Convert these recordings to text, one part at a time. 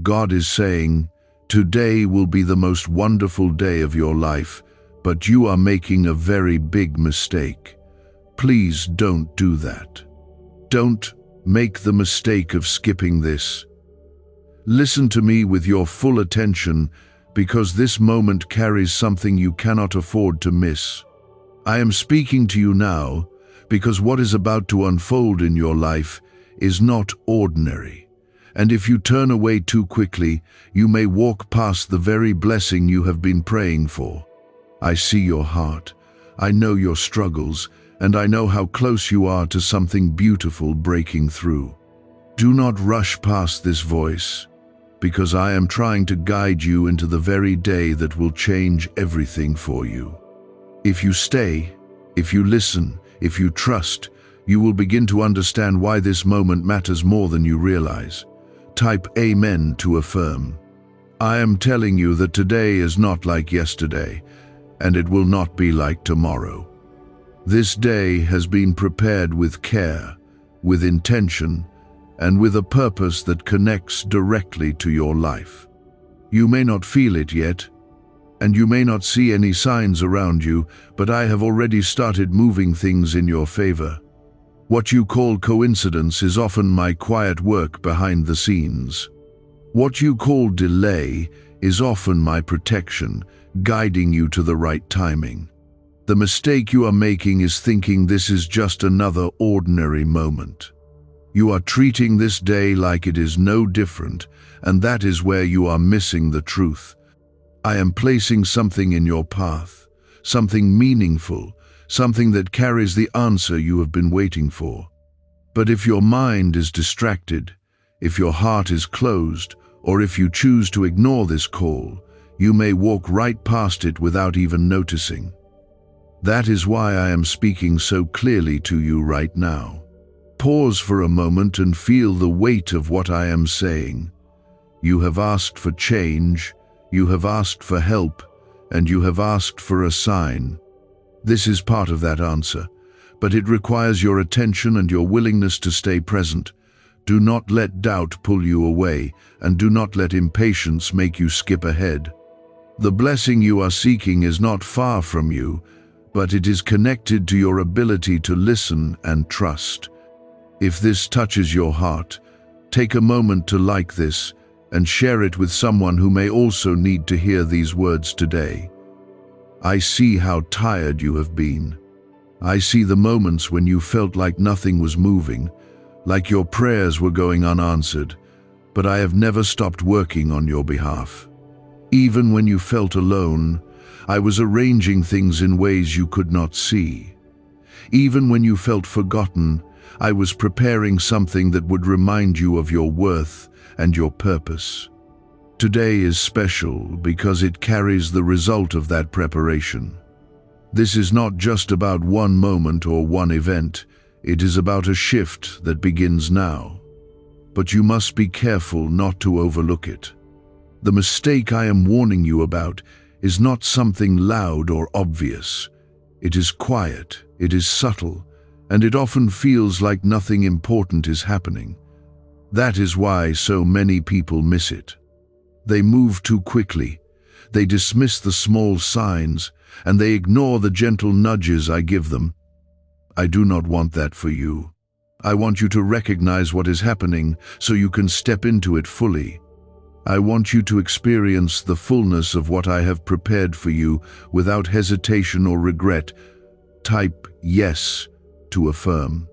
God is saying, today will be the most wonderful day of your life, but you are making a very big mistake. Please don't do that. Don't make the mistake of skipping this. Listen to me with your full attention, because this moment carries something you cannot afford to miss. I am speaking to you now because what is about to unfold in your life is not ordinary. And if you turn away too quickly, you may walk past the very blessing you have been praying for. I see your heart, I know your struggles, and I know how close you are to something beautiful breaking through. Do not rush past this voice, because I am trying to guide you into the very day that will change everything for you. If you stay, if you listen, if you trust, you will begin to understand why this moment matters more than you realize. Type Amen to affirm. I am telling you that today is not like yesterday, and it will not be like tomorrow. This day has been prepared with care, with intention, and with a purpose that connects directly to your life. You may not feel it yet, and you may not see any signs around you, but I have already started moving things in your favor. What you call coincidence is often my quiet work behind the scenes. What you call delay is often my protection, guiding you to the right timing. The mistake you are making is thinking this is just another ordinary moment. You are treating this day like it is no different, and that is where you are missing the truth. I am placing something in your path, something meaningful, something that carries the answer you have been waiting for. But if your mind is distracted, if your heart is closed, or if you choose to ignore this call, you may walk right past it without even noticing. That is why I am speaking so clearly to you right now. Pause for a moment and feel the weight of what I am saying. You have asked for change, you have asked for help, and you have asked for a sign. This is part of that answer, but it requires your attention and your willingness to stay present. Do not let doubt pull you away, and do not let impatience make you skip ahead. The blessing you are seeking is not far from you, but it is connected to your ability to listen and trust. If this touches your heart, take a moment to like this and share it with someone who may also need to hear these words today. I see how tired you have been. I see the moments when you felt like nothing was moving, like your prayers were going unanswered, but I have never stopped working on your behalf. Even when you felt alone, I was arranging things in ways you could not see. Even when you felt forgotten, I was preparing something that would remind you of your worth and your purpose. Today is special because it carries the result of that preparation. This is not just about one moment or one event, it is about a shift that begins now. But you must be careful not to overlook it. The mistake I am warning you about is not something loud or obvious. It is quiet, it is subtle, and it often feels like nothing important is happening. That is why so many people miss it. They move too quickly, they dismiss the small signs, and they ignore the gentle nudges I give them. I do not want that for you. I want you to recognize what is happening so you can step into it fully. I want you to experience the fullness of what I have prepared for you without hesitation or regret. Type yes to affirm.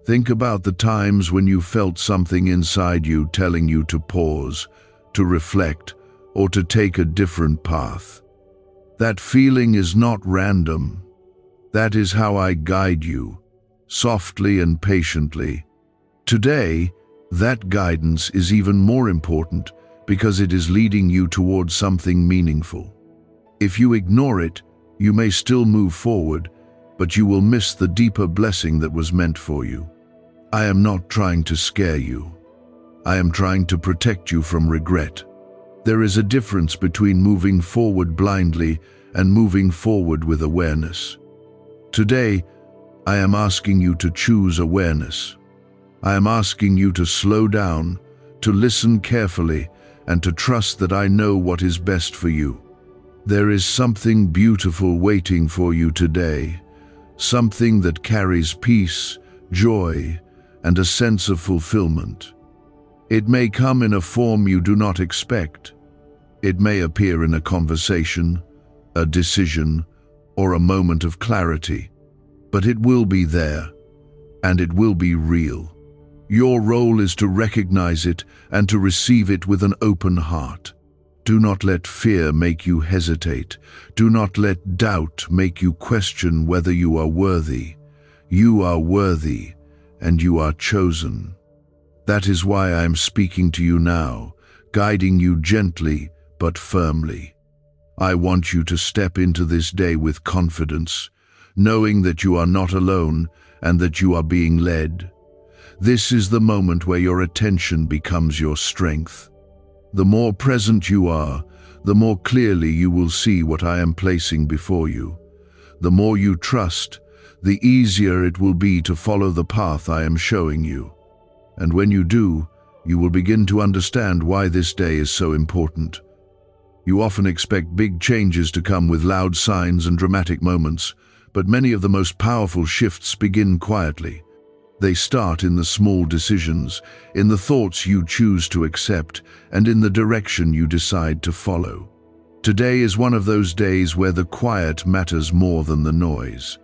Think about the times when you felt something inside you telling you to pause, to reflect, or to take a different path. That feeling is not random. That is how I guide you, softly and patiently. Today, that guidance is even more important because it is leading you towards something meaningful. If you ignore it, you may still move forward, but you will miss the deeper blessing that was meant for you. I am not trying to scare you. I am trying to protect you from regret. There is a difference between moving forward blindly and moving forward with awareness. Today, I am asking you to choose awareness. I am asking you to slow down, to listen carefully, and to trust that I know what is best for you. There is something beautiful waiting for you today, something that carries peace, joy, and a sense of fulfillment. It may come in a form you do not expect. It may appear in a conversation, a decision, or a moment of clarity, but it will be there, and it will be real. Your role is to recognize it and to receive it with an open heart. Do not let fear make you hesitate. Do not let doubt make you question whether you are worthy. You are worthy, and you are chosen. That is why I am speaking to you now, guiding you gently but firmly. I want you to step into this day with confidence, knowing that you are not alone and that you are being led. This is the moment where your attention becomes your strength. The more present you are, the more clearly you will see what I am placing before you. The more you trust, the easier it will be to follow the path I am showing you. And when you do, you will begin to understand why this day is so important. You often expect big changes to come with loud signs and dramatic moments, but many of the most powerful shifts begin quietly. They start in the small decisions, in the thoughts you choose to accept, and in the direction you decide to follow. Today is one of those days where the quiet matters more than the noise.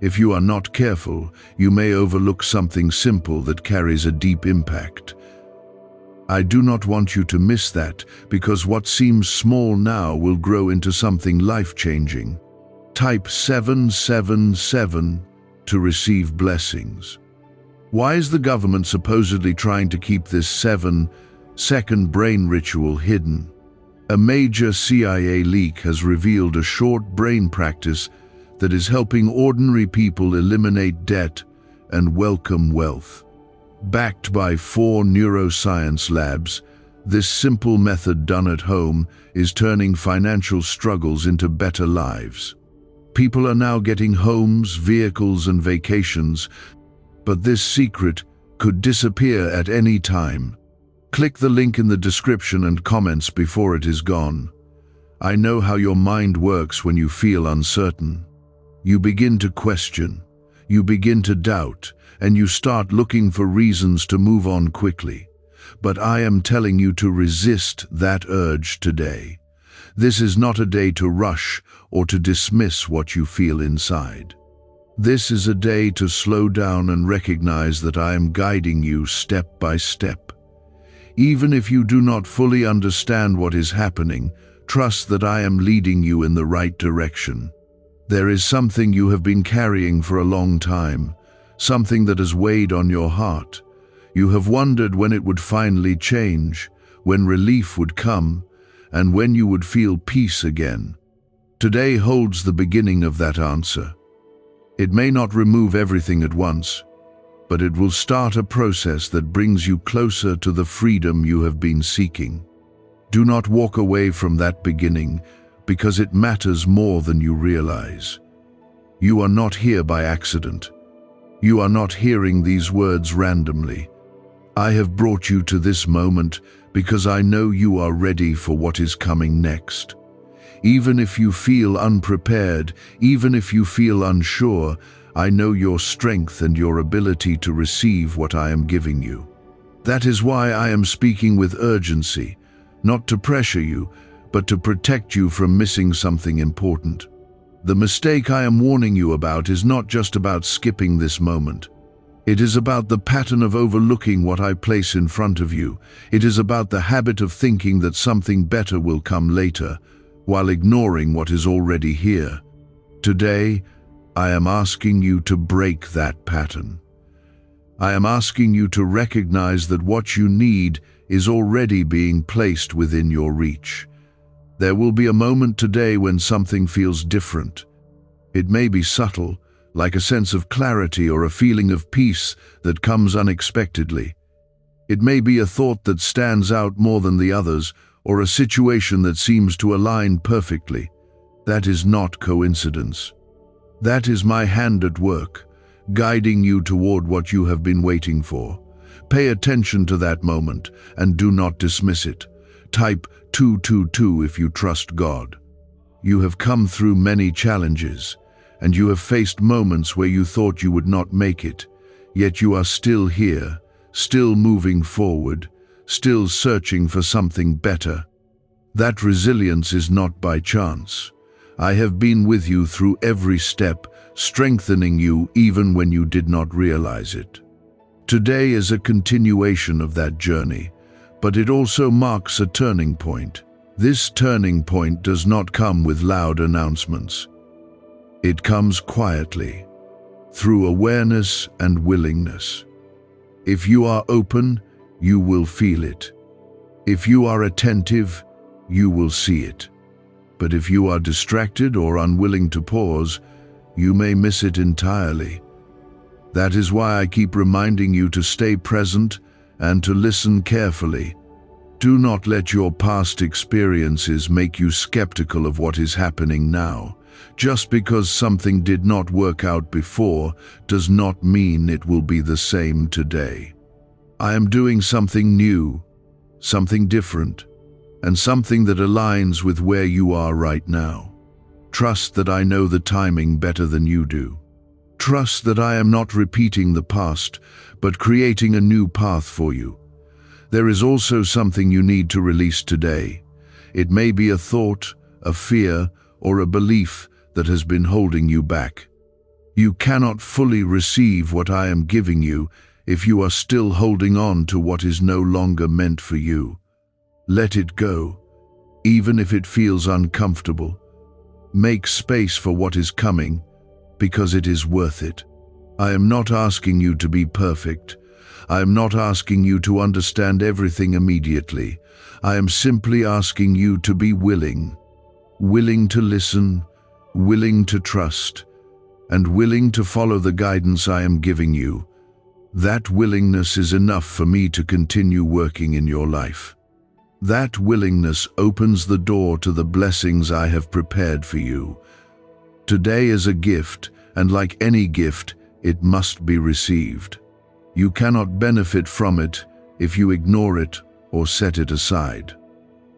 If you are not careful, you may overlook something simple that carries a deep impact. I do not want you to miss that, because what seems small now will grow into something life-changing. Type 777 to receive blessings. Why is the government supposedly trying to keep this 7-second brain ritual hidden? A major CIA leak has revealed a short brain practice that is helping ordinary people eliminate debt and welcome wealth. Backed by 4 neuroscience labs, this simple method done at home is turning financial struggles into better lives. People are now getting homes, vehicles, and vacations, but this secret could disappear at any time. Click the link in the description and comments before it is gone. I know how your mind works when you feel uncertain. You begin to question, you begin to doubt, and you start looking for reasons to move on quickly. But I am telling you to resist that urge today. This is not a day to rush or to dismiss what you feel inside. This is a day to slow down and recognize that I am guiding you step by step. Even if you do not fully understand what is happening, trust that I am leading you in the right direction. There is something you have been carrying for a long time, something that has weighed on your heart. You have wondered when it would finally change, when relief would come, and when you would feel peace again. Today holds the beginning of that answer. It may not remove everything at once, but it will start a process that brings you closer to the freedom you have been seeking. Do not walk away from that beginning, because it matters more than you realize. You are not here by accident. You are not hearing these words randomly. I have brought you to this moment because I know you are ready for what is coming next. Even if you feel unprepared, even if you feel unsure, I know your strength and your ability to receive what I am giving you. That is why I am speaking with urgency, not to pressure you, but to protect you from missing something important. The mistake I am warning you about is not just about skipping this moment. It is about the pattern of overlooking what I place in front of you. It is about the habit of thinking that something better will come later, while ignoring what is already here. Today, I am asking you to break that pattern. I am asking you to recognize that what you need is already being placed within your reach. There will be a moment today when something feels different. It may be subtle, like a sense of clarity or a feeling of peace that comes unexpectedly. It may be a thought that stands out more than the others, or a situation that seems to align perfectly. That is not coincidence. That is my hand at work, guiding you toward what you have been waiting for. Pay attention to that moment and do not dismiss it. Type 222 if you trust God. You have come through many challenges, and you have faced moments where you thought you would not make it, yet you are still here, still moving forward, still searching for something better. That resilience is not by chance. I have been with you through every step, strengthening you even when you did not realize it. Today is a continuation of that journey, but it also marks a turning point. This turning point does not come with loud announcements. It comes quietly, through awareness and willingness. If you are open, you will feel it. If you are attentive, you will see it. But if you are distracted or unwilling to pause, you may miss it entirely. That is why I keep reminding you to stay present and to listen carefully. Do not let your past experiences make you skeptical of what is happening now. Just because something did not work out before does not mean it will be the same today. I am doing something new, something different, and something that aligns with where you are right now. Trust that I know the timing better than you do. Trust that I am not repeating the past, but creating a new path for you. There is also something you need to release today. It may be a thought, a fear, or a belief that has been holding you back. You cannot fully receive what I am giving you if you are still holding on to what is no longer meant for you. Let it go, even if it feels uncomfortable. Make space for what is coming, because it is worth it. I am not asking you to be perfect. I am not asking you to understand everything immediately. I am simply asking you to be willing to listen, willing to trust, and willing to follow the guidance I am giving you. That willingness is enough for me to continue working in your life. That willingness opens the door to the blessings I have prepared for you. Today is a gift, and like any gift, it must be received. You cannot benefit from it if you ignore it or set it aside.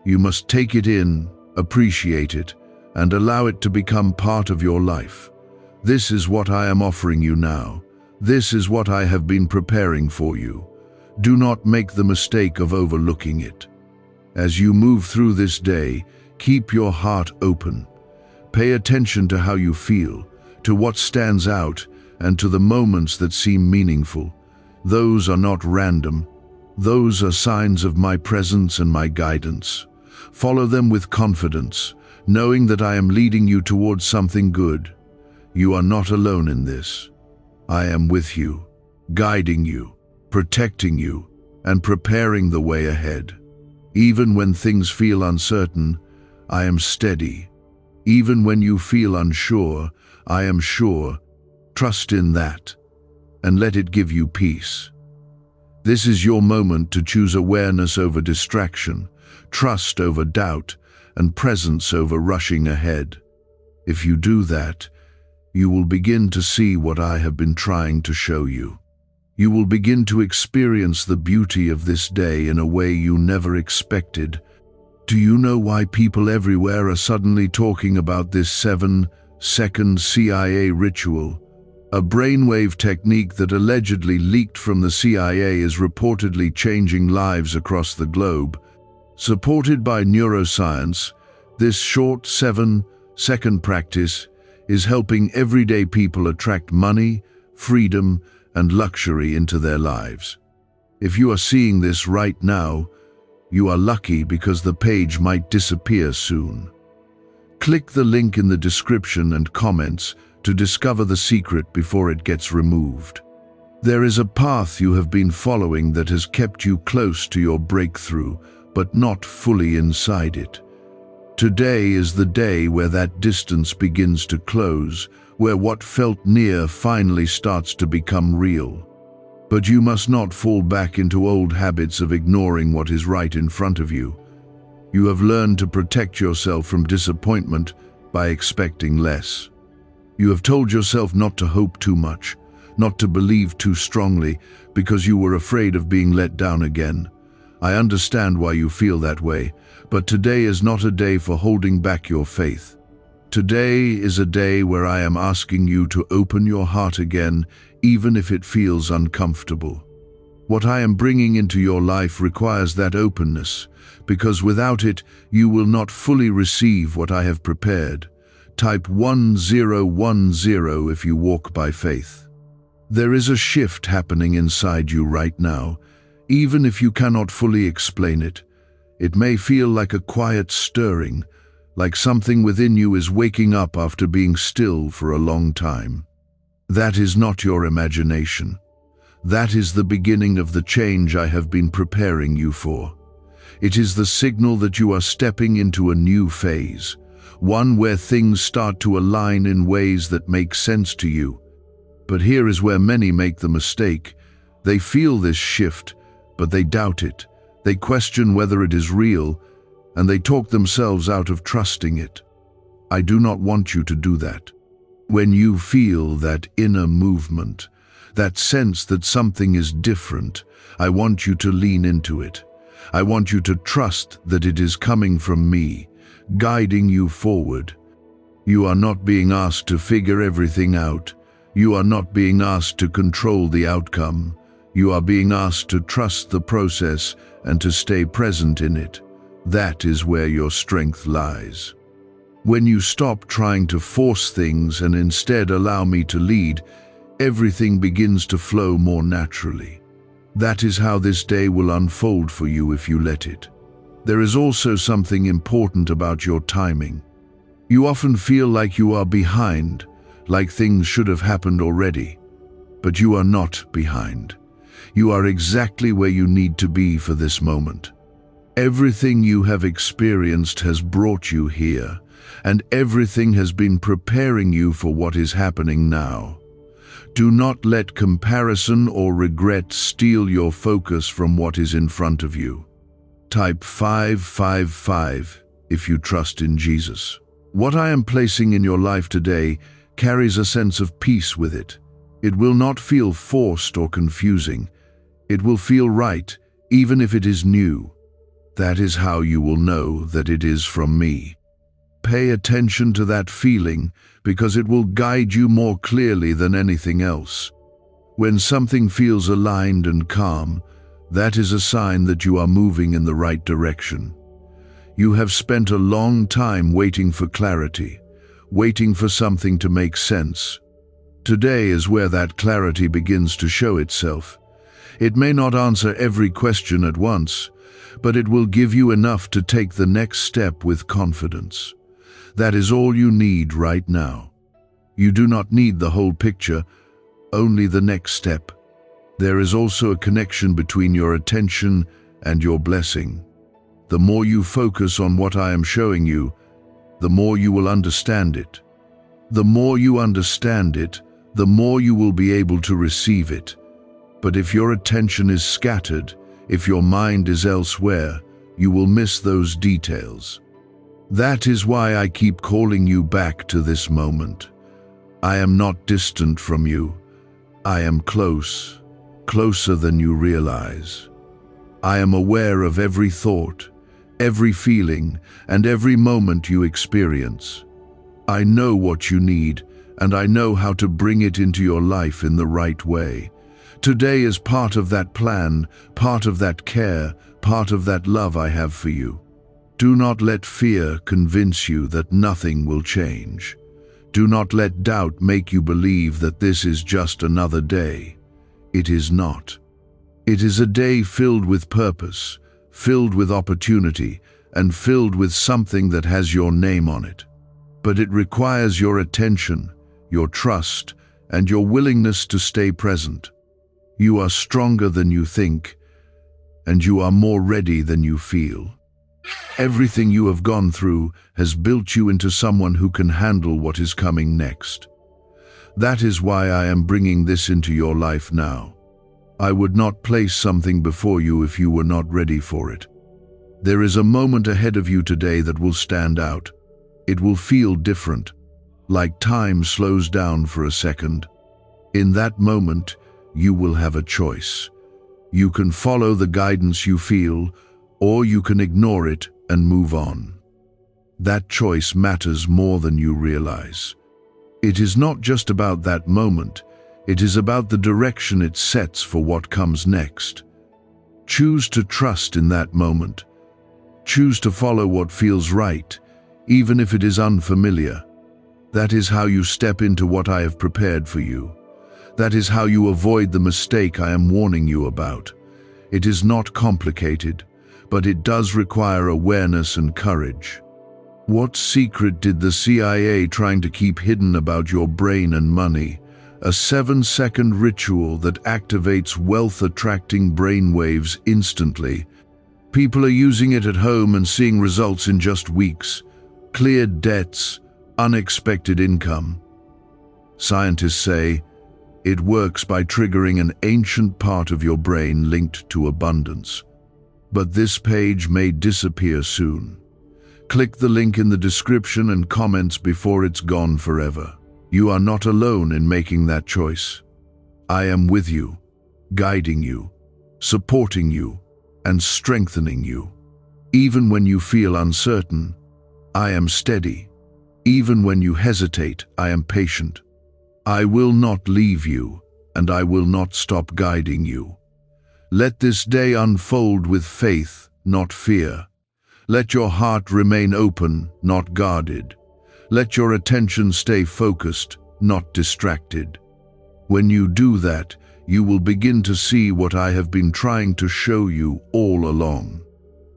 You must take it in, appreciate it, and allow it to become part of your life. This is what I am offering you now. This is what I have been preparing for you. Do not make the mistake of overlooking it. As you move through this day, keep your heart open. Pay attention to how you feel, to what stands out, and to the moments that seem meaningful. Those are not random. Those are signs of my presence and my guidance. Follow them with confidence, knowing that I am leading you towards something good. You are not alone in this. I am with you, guiding you, protecting you, and preparing the way ahead. Even when things feel uncertain, I am steady. Even when you feel unsure, I am sure. Trust in that, and let it give you peace. This is your moment to choose awareness over distraction, trust over doubt, and presence over rushing ahead. If you do that, you will begin to see what I have been trying to show you. You will begin to experience the beauty of this day in a way you never expected. Do you know why people everywhere are suddenly talking about this 7-second CIA ritual? A brainwave technique that allegedly leaked from the CIA is reportedly changing lives across the globe. Supported by neuroscience, this short 7-second practice is helping everyday people attract money, freedom, and luxury into their lives. If you are seeing this right now, you are lucky because the page might disappear soon. Click the link in the description and comments to discover the secret before it gets removed. There is a path you have been following that has kept you close to your breakthrough, but not fully inside it. Today is the day where that distance begins to close, where what felt near finally starts to become real. But you must not fall back into old habits of ignoring what is right in front of you. You have learned to protect yourself from disappointment by expecting less. You have told yourself not to hope too much, not to believe too strongly, because you were afraid of being let down again. I understand why you feel that way, but today is not a day for holding back your faith. Today is a day where I am asking you to open your heart again, even if it feels uncomfortable. What I am bringing into your life requires that openness, because without it, you will not fully receive what I have prepared. Type 1010 if you walk by faith. There is a shift happening inside you right now, even if you cannot fully explain it. It may feel like a quiet stirring, like something within you is waking up after being still for a long time. That is not your imagination. That is the beginning of the change I have been preparing you for. It is the signal that you are stepping into a new phase, one where things start to align in ways that make sense to you. But here is where many make the mistake. They feel this shift, but they doubt it. They question whether it is real, and they talk themselves out of trusting it. I do not want you to do that. When you feel that inner movement, that sense that something is different, I want you to lean into it. I want you to trust that it is coming from me, guiding you forward. You are not being asked to figure everything out. You are not being asked to control the outcome. You are being asked to trust the process and to stay present in it. That is where your strength lies. When you stop trying to force things and instead allow me to lead, everything begins to flow more naturally. That is how this day will unfold for you if you let it. There is also something important about your timing. You often feel like you are behind, like things should have happened already. But you are not behind. You are exactly where you need to be for this moment. Everything you have experienced has brought you here, and everything has been preparing you for what is happening now. Do not let comparison or regret steal your focus from what is in front of you. Type 555 if you trust in Jesus. What I am placing in your life today carries a sense of peace with it. It will not feel forced or confusing. It will feel right, even if it is new. That is how you will know that it is from me. Pay attention to that feeling, because it will guide you more clearly than anything else. When something feels aligned and calm, that is a sign that you are moving in the right direction. You have spent a long time waiting for clarity, waiting for something to make sense. Today is where that clarity begins to show itself. It may not answer every question at once, but it will give you enough to take the next step with confidence. That is all you need right now. You do not need the whole picture, only the next step. There is also a connection between your attention and your blessing. The more you focus on what I am showing you, the more you will understand it. The more you understand it, the more you will be able to receive it. But if your attention is scattered, if your mind is elsewhere, you will miss those details. That is why I keep calling you back to this moment. I am not distant from you. I am close, closer than you realize. I am aware of every thought, every feeling, and every moment you experience. I know what you need, and I know how to bring it into your life in the right way. Today is part of that plan, part of that care, part of that love I have for you. Do not let fear convince you that nothing will change. Do not let doubt make you believe that this is just another day. It is not. It is a day filled with purpose, filled with opportunity, and filled with something that has your name on it. But it requires your attention, your trust, and your willingness to stay present. You are stronger than you think, and you are more ready than you feel. Everything you have gone through has built you into someone who can handle what is coming next. That is why I am bringing this into your life now. I would not place something before you if you were not ready for it. There is a moment ahead of you today that will stand out. It will feel different, like time slows down for a second. In that moment, you will have a choice. You can follow the guidance you feel, or you can ignore it and move on. That choice matters more than you realize. It is not just about that moment, it is about the direction it sets for what comes next. Choose to trust in that moment. Choose to follow what feels right, even if it is unfamiliar. That is how you step into what I have prepared for you. That is how you avoid the mistake I am warning you about. It is not complicated, but it does require awareness and courage. What secret did the CIA trying to keep hidden about your brain and money? A 7-second ritual that activates wealth-attracting brainwaves instantly. People are using it at home and seeing results in just weeks. Cleared debts, unexpected income. Scientists say it works by triggering an ancient part of your brain linked to abundance. But this page may disappear soon. Click the link in the description and comments before it's gone forever. You are not alone in making that choice. I am with you, guiding you, supporting you, and strengthening you. Even when you feel uncertain, I am steady. Even when you hesitate, I am patient. I will not leave you, and I will not stop guiding you. Let this day unfold with faith, not fear. Let your heart remain open, not guarded. Let your attention stay focused, not distracted. When you do that, you will begin to see what I have been trying to show you all along.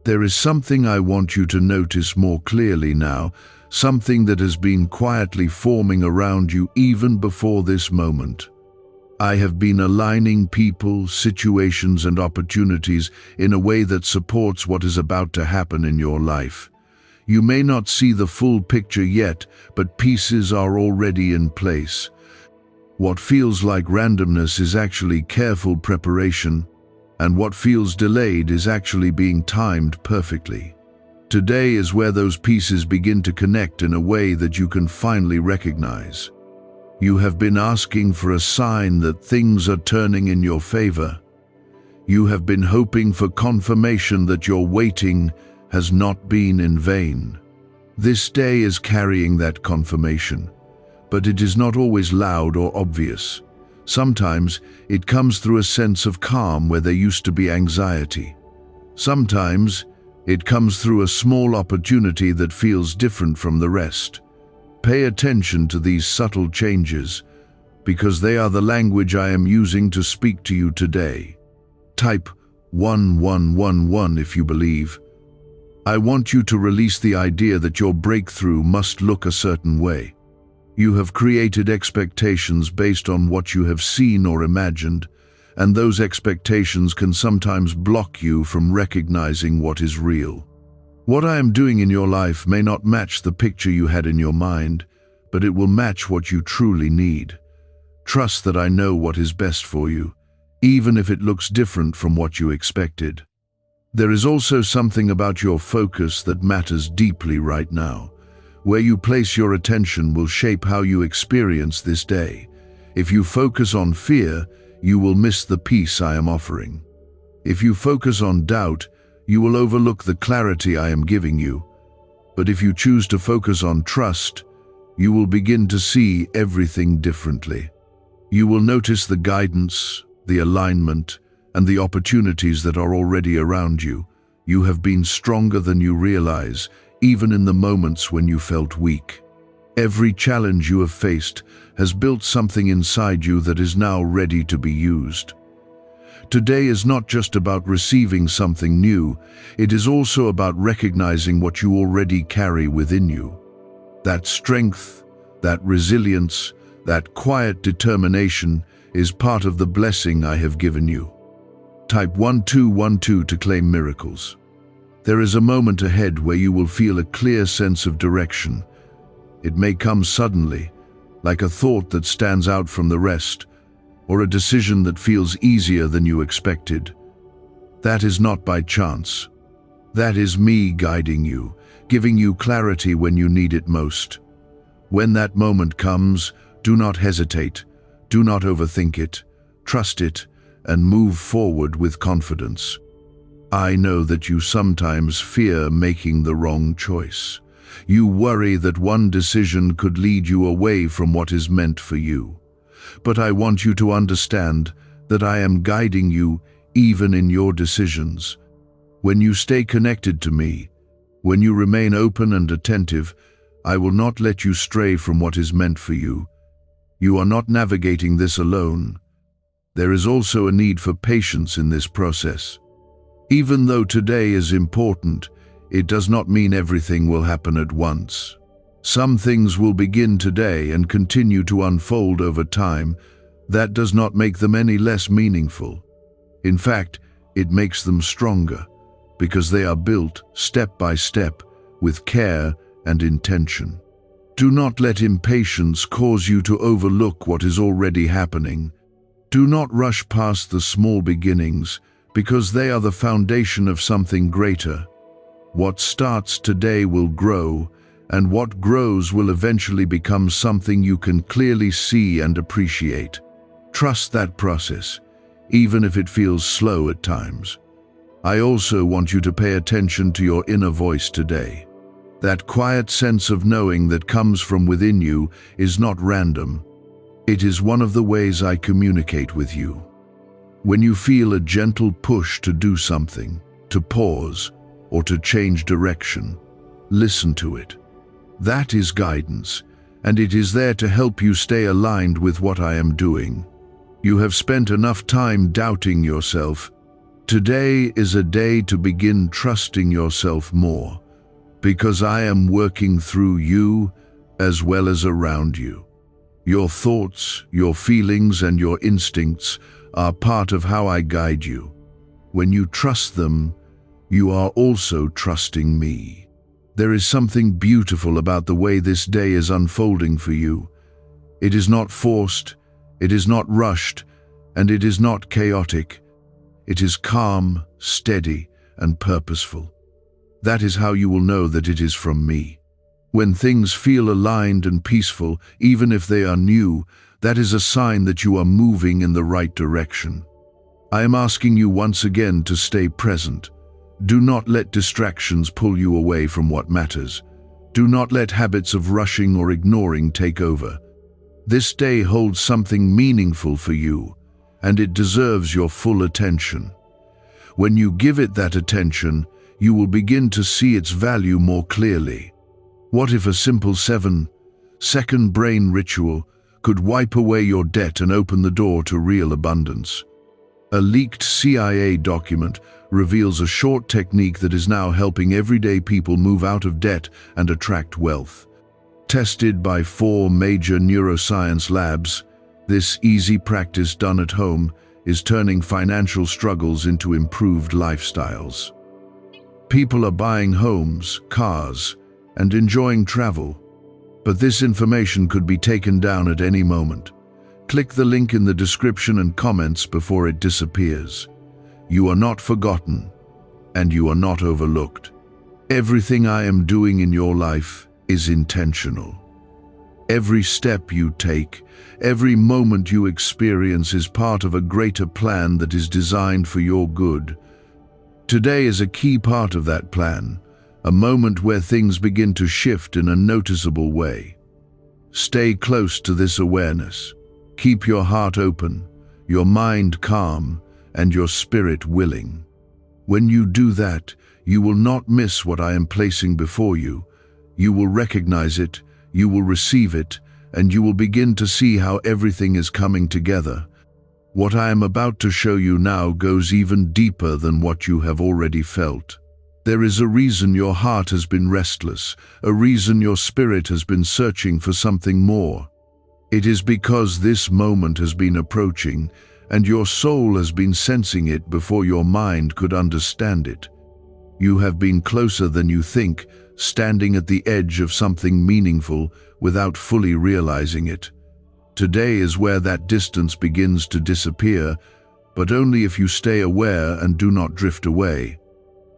There is something I want you to notice more clearly now, something that has been quietly forming around you even before this moment. I have been aligning people, situations, and opportunities in a way that supports what is about to happen in your life. You may not see the full picture yet, but pieces are already in place. What feels like randomness is actually careful preparation, and what feels delayed is actually being timed perfectly. Today is where those pieces begin to connect in a way that you can finally recognize. You have been asking for a sign that things are turning in your favor. You have been hoping for confirmation that your waiting has not been in vain. This day is carrying that confirmation, but it is not always loud or obvious. Sometimes it comes through a sense of calm where there used to be anxiety. Sometimes it comes through a small opportunity that feels different from the rest. Pay attention to these subtle changes, because they are the language I am using to speak to you today. Type 1111 if you believe. I want you to release the idea that your breakthrough must look a certain way. You have created expectations based on what you have seen or imagined, and those expectations can sometimes block you from recognizing what is real. What I am doing in your life may not match the picture you had in your mind, but it will match what you truly need. Trust that I know what is best for you, even if it looks different from what you expected. There is also something about your focus that matters deeply right now. Where you place your attention will shape how you experience this day. If you focus on fear, you will miss the peace I am offering. If you focus on doubt, you will overlook the clarity I am giving you. But if you choose to focus on trust, you will begin to see everything differently. You will notice the guidance, the alignment, and the opportunities that are already around you. You have been stronger than you realize, even in the moments when you felt weak. Every challenge you have faced has built something inside you that is now ready to be used. Today is not just about receiving something new, it is also about recognizing what you already carry within you. That strength, that resilience, that quiet determination is part of the blessing I have given you. Type 1212 to claim miracles. There is a moment ahead where you will feel a clear sense of direction. It may come suddenly, like a thought that stands out from the rest, or a decision that feels easier than you expected. That is not by chance. That is me guiding you, giving you clarity when you need it most. When that moment comes, do not hesitate, do not overthink it, trust it, and move forward with confidence. I know that you sometimes fear making the wrong choice. You worry that one decision could lead you away from what is meant for you. But I want you to understand that I am guiding you even in your decisions. When you stay connected to me, when you remain open and attentive, I will not let you stray from what is meant for you. You are not navigating this alone. There is also a need for patience in this process. Even though today is important, it does not mean everything will happen at once. Some things will begin today and continue to unfold over time. That does not make them any less meaningful. In fact, it makes them stronger, because they are built step by step with care and intention. Do not let impatience cause you to overlook what is already happening. Do not rush past the small beginnings, because they are the foundation of something greater. What starts today will grow, and what grows will eventually become something you can clearly see and appreciate. Trust that process, even if it feels slow at times. I also want you to pay attention to your inner voice today. That quiet sense of knowing that comes from within you is not random. It is one of the ways I communicate with you. When you feel a gentle push to do something, to pause, or to change direction, listen to it. That is guidance, and it is there to help you stay aligned with what I am doing. You have spent enough time doubting yourself. Today is a day to begin trusting yourself more, because I am working through you as well as around you. Your thoughts, your feelings, and your instincts are part of how I guide you. When you trust them, you are also trusting me. There is something beautiful about the way this day is unfolding for you. It is not forced, it is not rushed, and it is not chaotic. It is calm, steady, and purposeful. That is how you will know that it is from me. When things feel aligned and peaceful, even if they are new, that is a sign that you are moving in the right direction. I am asking you once again to stay present. Do not let distractions pull you away from what matters. Do not let habits of rushing or ignoring take over. This day holds something meaningful for you, and it deserves your full attention. When you give it that attention, you will begin to see its value more clearly. What if a simple 7-second brain ritual could wipe away your debt and open the door to real abundance? A leaked CIA document reveals a short technique that is now helping everyday people move out of debt and attract wealth. Tested by 4 major neuroscience labs, this easy practice done at home is turning financial struggles into improved lifestyles. People are buying homes, cars, and enjoying travel, but this information could be taken down at any moment. Click the link in the description and comments before it disappears. You are not forgotten, and you are not overlooked. Everything I am doing in your life is intentional. Every step you take, every moment you experience is part of a greater plan that is designed for your good. Today is a key part of that plan, a moment where things begin to shift in a noticeable way. Stay close to this awareness. Keep your heart open, your mind calm, and your spirit willing. When you do that, you will not miss what I am placing before you. You will recognize it, you will receive it, and you will begin to see how everything is coming together. What I am about to show you now goes even deeper than what you have already felt. There is a reason your heart has been restless, a reason your spirit has been searching for something more. It is because this moment has been approaching, and your soul has been sensing it before your mind could understand it. You have been closer than you think, standing at the edge of something meaningful without fully realizing it. Today is where that distance begins to disappear, but only if you stay aware and do not drift away.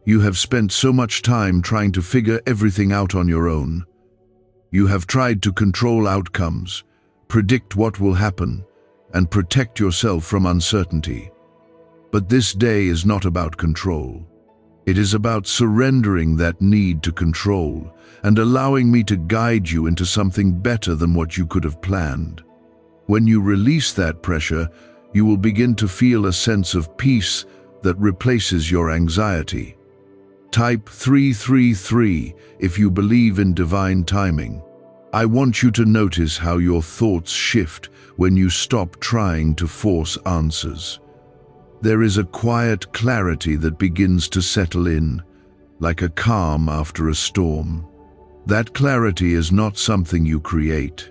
You have spent so much time trying to figure everything out on your own. You have tried to control outcomes, predict what will happen, and protect yourself from uncertainty. But this day is not about control. It is about surrendering that need to control and allowing me to guide you into something better than what you could have planned. When you release that pressure, you will begin to feel a sense of peace that replaces your anxiety. Type 333 if you believe in divine timing. I want you to notice how your thoughts shift when you stop trying to force answers. There is a quiet clarity that begins to settle in, like a calm after a storm. That clarity is not something you create.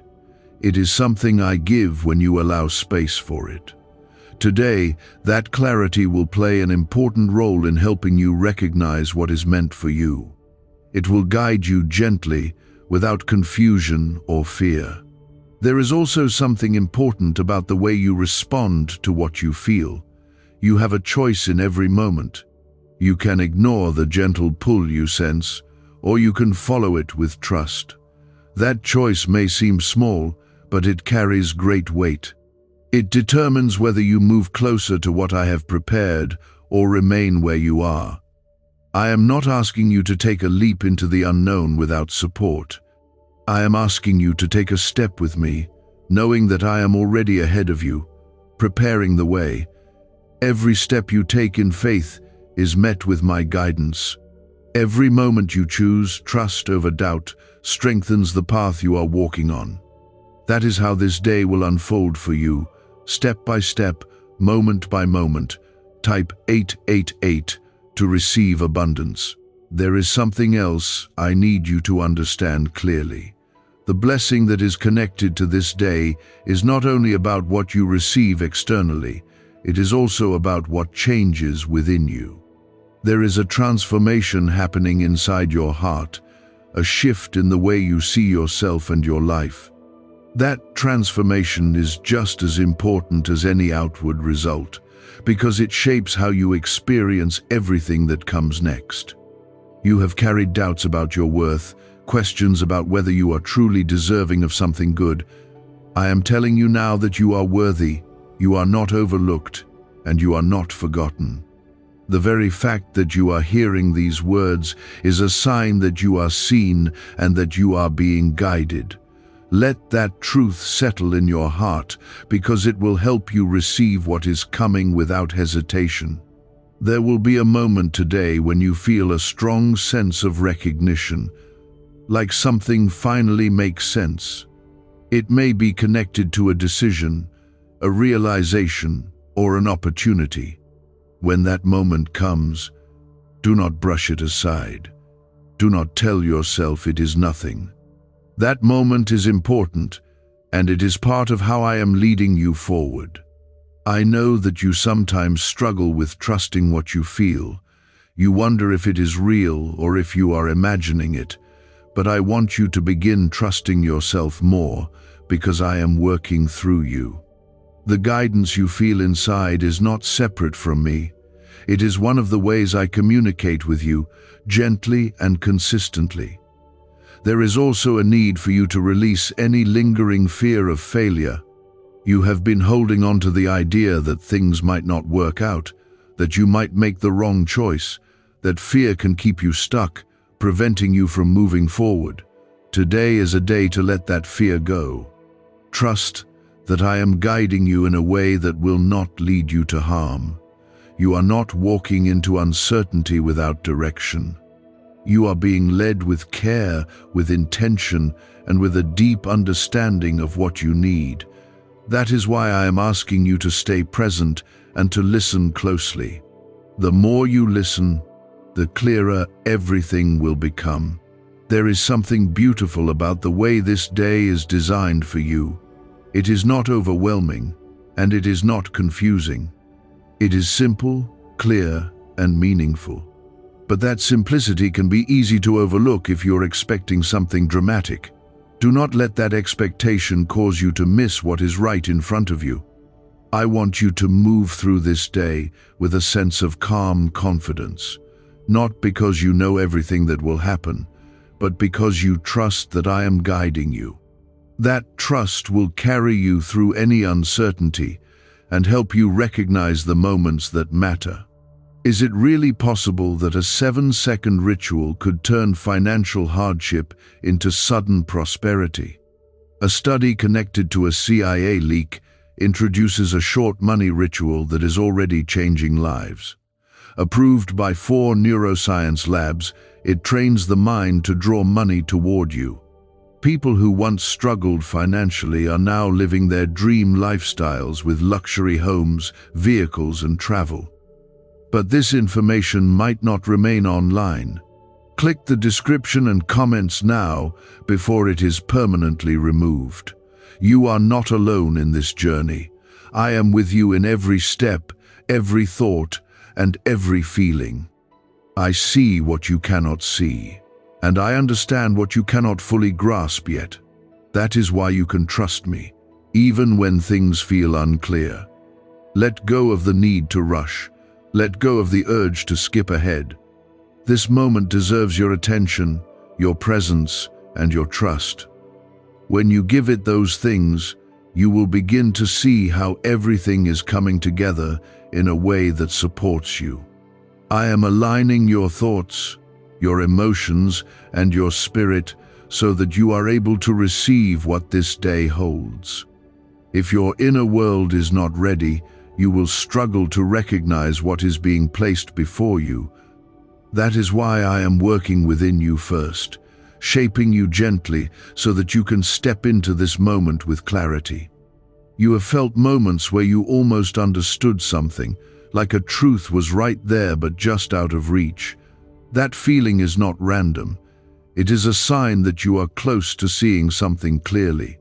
It is something I give when you allow space for it. Today, that clarity will play an important role in helping you recognize what is meant for you. It will guide you gently, without confusion or fear. There is also something important about the way you respond to what you feel. You have a choice in every moment. You can ignore the gentle pull you sense, or you can follow it with trust. That choice may seem small, but it carries great weight. It determines whether you move closer to what I have prepared or remain where you are. I am not asking you to take a leap into the unknown without support. I am asking you to take a step with me, knowing that I am already ahead of you, preparing the way. Every step you take in faith is met with my guidance. Every moment you choose trust over doubt strengthens the path you are walking on. That is how this day will unfold for you, step by step, moment by moment. Type 888 to receive abundance. There is something else I need you to understand clearly. The blessing that is connected to this day is not only about what you receive externally, it is also about what changes within you. There is a transformation happening inside your heart, a shift in the way you see yourself and your life. That transformation is just as important as any outward result, because it shapes how you experience everything that comes next. You have carried doubts about your worth, questions about whether you are truly deserving of something good. I am telling you now that you are worthy, you are not overlooked, and you are not forgotten. The very fact that you are hearing these words is a sign that you are seen and that you are being guided. Let that truth settle in your heart, because it will help you receive what is coming without hesitation. There will be a moment today when you feel a strong sense of recognition, like something finally makes sense. It may be connected to a decision, a realization, or an opportunity. When that moment comes, do not brush it aside. Do not tell yourself it is nothing. That moment is important, and it is part of how I am leading you forward. I know that you sometimes struggle with trusting what you feel. You wonder if it is real or if you are imagining it, but I want you to begin trusting yourself more, because I am working through you. The guidance you feel inside is not separate from me. It is one of the ways I communicate with you, gently and consistently. There is also a need for you to release any lingering fear of failure. You have been holding on to the idea that things might not work out, that you might make the wrong choice, that fear can keep you stuck, preventing you from moving forward. Today is a day to let that fear go. Trust that I am guiding you in a way that will not lead you to harm. You are not walking into uncertainty without direction. You are being led with care, with intention, and with a deep understanding of what you need. That is why I am asking you to stay present and to listen closely. The more you listen, the clearer everything will become. There is something beautiful about the way this day is designed for you. It is not overwhelming, and it is not confusing. It is simple, clear, and meaningful. But that simplicity can be easy to overlook if you're expecting something dramatic. Do not let that expectation cause you to miss what is right in front of you. I want you to move through this day with a sense of calm confidence, not because you know everything that will happen, but because you trust that I am guiding you. That trust will carry you through any uncertainty, and help you recognize the moments that matter. Is it really possible that a 7-second ritual could turn financial hardship into sudden prosperity? A study connected to a CIA leak introduces a short money ritual that is already changing lives. Approved by 4 neuroscience labs, it trains the mind to draw money toward you. People who once struggled financially are now living their dream lifestyles with luxury homes, vehicles, and travel. But this information might not remain online. Click the description and comments now before it is permanently removed. You are not alone in this journey. I am with you in every step, every thought, and every feeling. I see what you cannot see, and I understand what you cannot fully grasp yet. That is why you can trust me, even when things feel unclear. Let go of the need to rush. Let go of the urge to skip ahead. This moment deserves your attention, your presence, and your trust. When you give it those things, you will begin to see how everything is coming together in a way that supports you. I am aligning your thoughts, your emotions, and your spirit so that you are able to receive what this day holds. If your inner world is not ready, you will struggle to recognize what is being placed before you. That is why I am working within you first, shaping you gently so that you can step into this moment with clarity. You have felt moments where you almost understood something, like a truth was right there but just out of reach. That feeling is not random. It is a sign that you are close to seeing something clearly.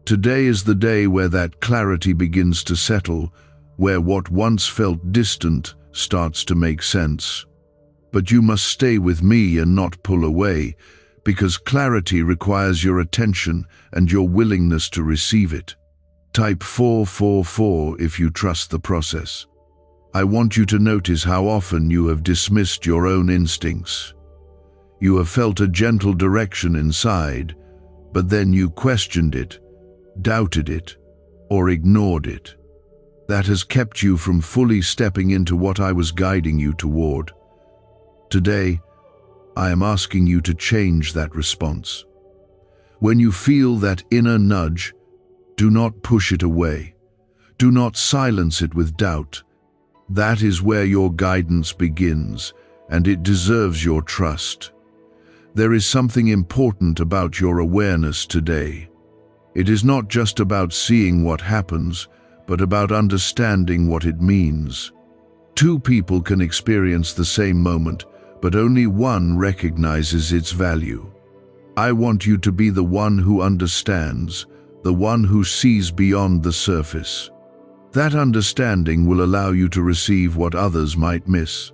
Today is the day where that clarity begins to settle, where what once felt distant starts to make sense. But you must stay with me and not pull away, because clarity requires your attention and your willingness to receive it. Type 444 if you trust the process. I want you to notice how often you have dismissed your own instincts. You have felt a gentle direction inside, but then you questioned it, doubted it, or ignored it. That has kept you from fully stepping into what I was guiding you toward. Today, I am asking you to change that response. When you feel that inner nudge, do not push it away. Do not silence it with doubt. That is where your guidance begins, and it deserves your trust. There is something important about your awareness today. It is not just about seeing what happens, but about understanding what it means. 2 people can experience the same moment, but only one recognizes its value. I want you to be the one who understands, the one who sees beyond the surface. That understanding will allow you to receive what others might miss.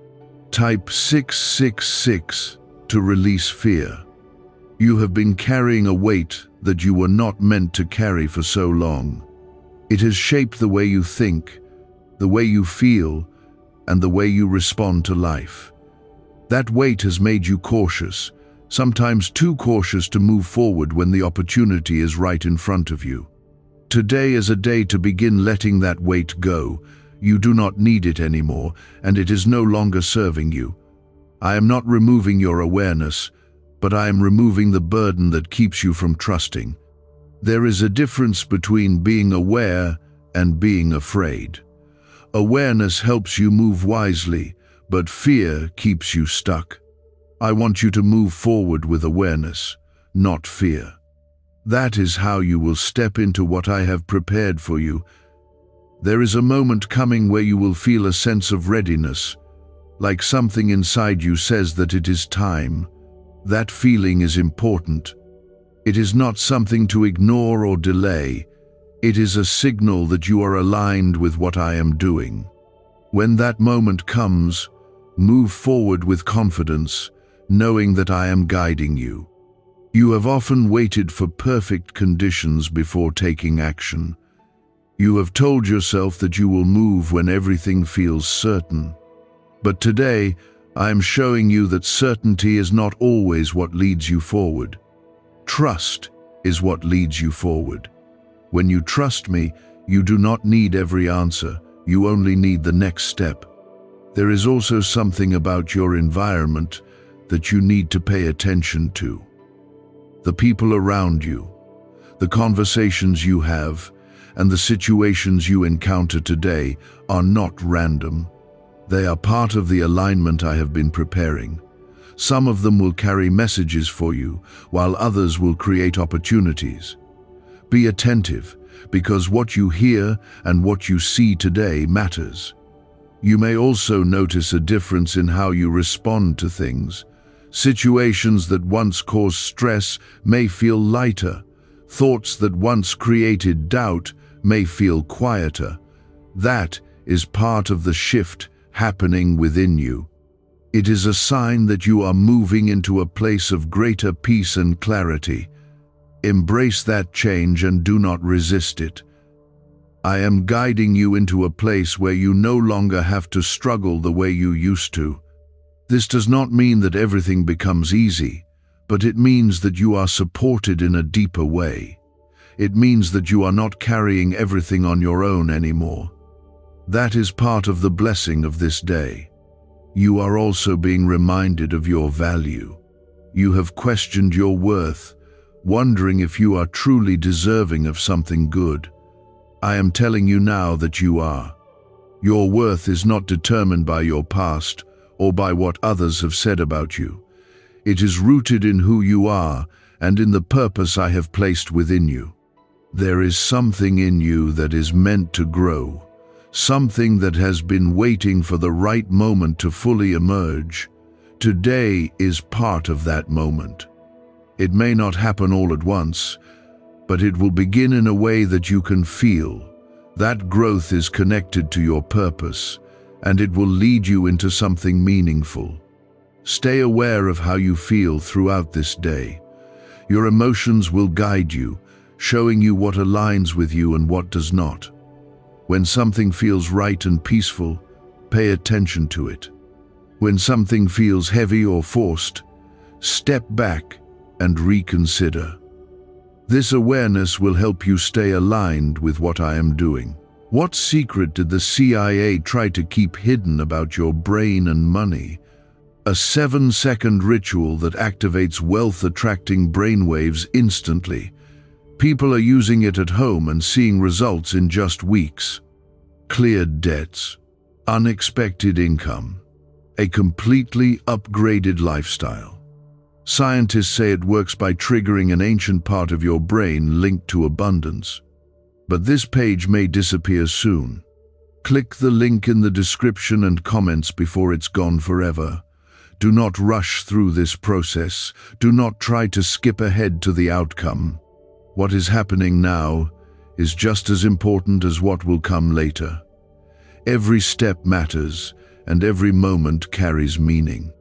Type 666 to release fear. You have been carrying a weight that you were not meant to carry for so long. It has shaped the way you think, the way you feel, and the way you respond to life. That weight has made you cautious, sometimes too cautious to move forward when the opportunity is right in front of you. Today is a day to begin letting that weight go. You do not need it anymore, and it is no longer serving you. I am not removing your awareness, but I am removing the burden that keeps you from trusting. There is a difference between being aware and being afraid. Awareness helps you move wisely, but fear keeps you stuck. I want you to move forward with awareness, not fear. That is how you will step into what I have prepared for you. There is a moment coming where you will feel a sense of readiness, like something inside you says that it is time. That feeling is important. It is not something to ignore or delay. It is a signal that you are aligned with what I am doing. When that moment comes, move forward with confidence, knowing that I am guiding you. You have often waited for perfect conditions before taking action. You have told yourself that you will move when everything feels certain. But today, I am showing you that certainty is not always what leads you forward. Trust is what leads you forward. When you trust me, You do not need every answer, you only need the next step. There is also something about your environment that you need to pay attention to. The people around you, the conversations you have, and the situations you encounter today are not random. They are part of the alignment I have been preparing. Some of them will carry messages for you, while others will create opportunities. Be attentive, because what you hear and what you see today matters. You may also notice a difference in how you respond to things. Situations that once caused stress may feel lighter. Thoughts that once created doubt may feel quieter. That is part of the shift happening within you. It is a sign that you are moving into a place of greater peace and clarity. Embrace that change and do not resist it. I am guiding you into a place where you no longer have to struggle the way you used to. This does not mean that everything becomes easy, but it means that you are supported in a deeper way. It means that you are not carrying everything on your own anymore. That is part of the blessing of this day. You are also being reminded of your value. You have questioned your worth, wondering if you are truly deserving of something good. I am telling you now that you are. Your worth is not determined by your past or by what others have said about you. It is rooted in who you are and in the purpose I have placed within you. There is something in you that is meant to grow, something that has been waiting for the right moment to fully emerge. Today is part of that moment. It may not happen all at once, but it will begin in a way that you can feel. That growth is connected to your purpose, and it will lead you into something meaningful. Stay aware of how you feel throughout this day. Your emotions will guide you, showing you what aligns with you and what does not. When something feels right and peaceful, pay attention to it. When something feels heavy or forced, step back and reconsider. This awareness will help you stay aligned with what I am doing. What secret did the CIA try to keep hidden about your brain and money? A 7-second ritual that activates wealth-attracting brainwaves instantly. People are using it at home and seeing results in just weeks. Cleared debts, unexpected income, a completely upgraded lifestyle. Scientists say it works by triggering an ancient part of your brain linked to abundance. But this page may disappear soon. Click the link in the description and comments before it's gone forever. Do not rush through this process. Do not try to skip ahead to the outcome. What is happening now is just as important as what will come later. Every step matters, and every moment carries meaning.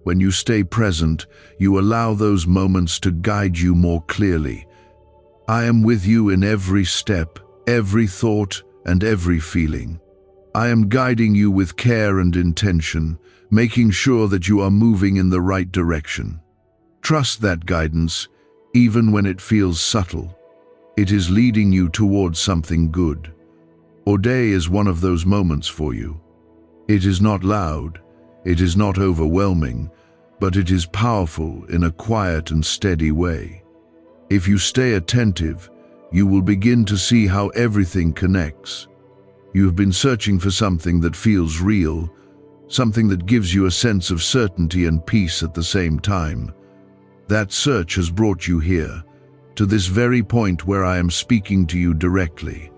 When you stay present, you allow those moments to guide you more clearly. I am with you in every step, every thought, and every feeling. I am guiding you with care and intention, making sure that you are moving in the right direction. Trust that guidance, even when it feels subtle. It is leading you towards something good. Today is one of those moments for you. It is not loud, it is not overwhelming, but it is powerful in a quiet and steady way. If you stay attentive, you will begin to see how everything connects. You have been searching for something that feels real, something that gives you a sense of certainty and peace at the same time. That search has brought you here, to this very point where I am speaking to you directly.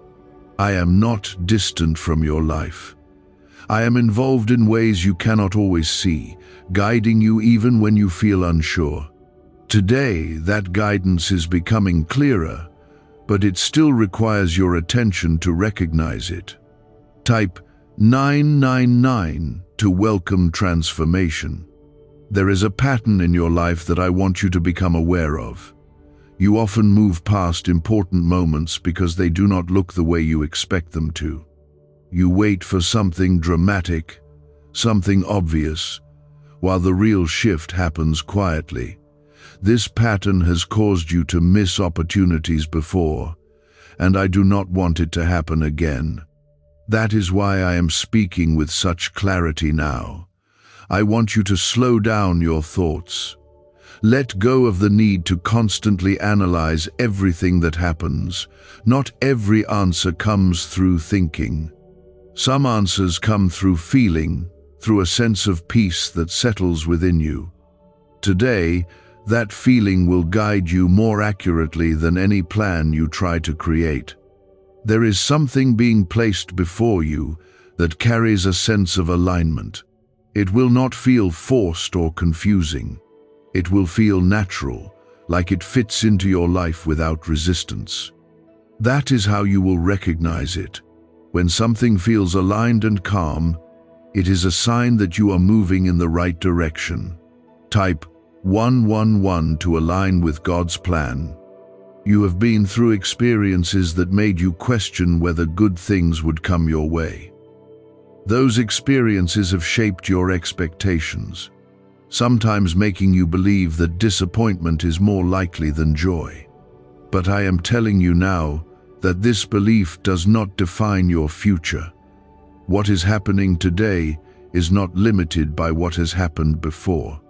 I am not distant from your life. I am involved in ways you cannot always see, guiding you even when you feel unsure. Today, that guidance is becoming clearer, but it still requires your attention to recognize it. Type 999 to welcome transformation. There is a pattern in your life that I want you to become aware of. You often move past important moments because they do not look the way you expect them to. You wait for something dramatic, something obvious, while the real shift happens quietly. This pattern has caused you to miss opportunities before, and I do not want it to happen again. That is why I am speaking with such clarity now. I want you to slow down your thoughts. Let go of the need to constantly analyze everything that happens. Not every answer comes through thinking. Some answers come through feeling, through a sense of peace that settles within you. Today, that feeling will guide you more accurately than any plan you try to create. There is something being placed before you that carries a sense of alignment. It will not feel forced or confusing. It will feel natural, like it fits into your life without resistance. That is how you will recognize it. When something feels aligned and calm, it is a sign that you are moving in the right direction. Type 111 to align with God's plan. You have been through experiences that made you question whether good things would come your way. Those experiences have shaped your expectations, sometimes making you believe that disappointment is more likely than joy. But I am telling you now that this belief does not define your future. What is happening today is not limited by what has happened before.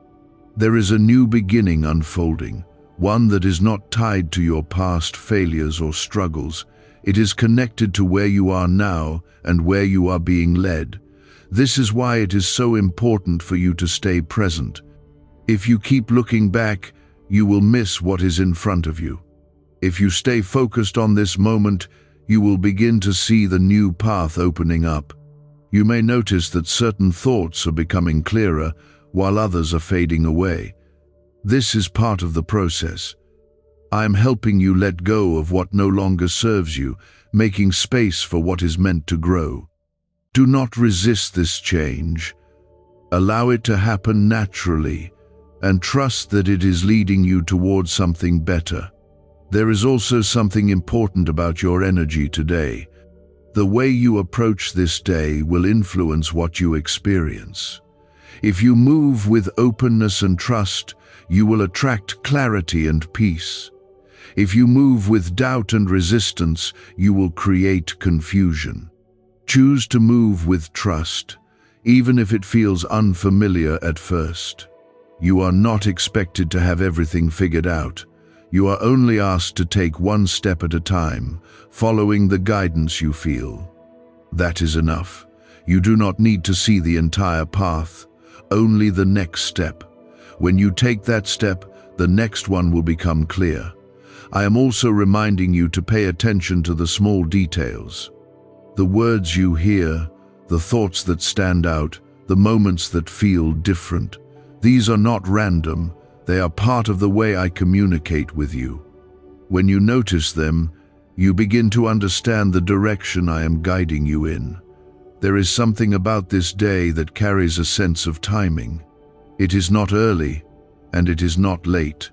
There is a new beginning unfolding, one that is not tied to your past failures or struggles. It is connected to where you are now and where you are being led. This is why it is so important for you to stay present. If you keep looking back, you will miss what is in front of you. If you stay focused on this moment, you will begin to see the new path opening up. You may notice that certain thoughts are becoming clearer, while others are fading away. This is part of the process. I am helping you let go of what no longer serves you, making space for what is meant to grow. Do not resist this change. Allow it to happen naturally, and trust that it is leading you towards something better. There is also something important about your energy today. The way you approach this day will influence what you experience. If you move with openness and trust, you will attract clarity and peace. If you move with doubt and resistance, you will create confusion. Choose to move with trust, even if it feels unfamiliar at first. You are not expected to have everything figured out. You are only asked to take one step at a time, following the guidance you feel. That is enough. You do not need to see the entire path, only the next step. When you take that step, the next one will become clear. I am also reminding you to pay attention to the small details. The words you hear, the thoughts that stand out, the moments that feel different. These are not random, they are part of the way I communicate with you. When you notice them, you begin to understand the direction I am guiding you in. There is something about this day that carries a sense of timing. It is not early, and it is not late.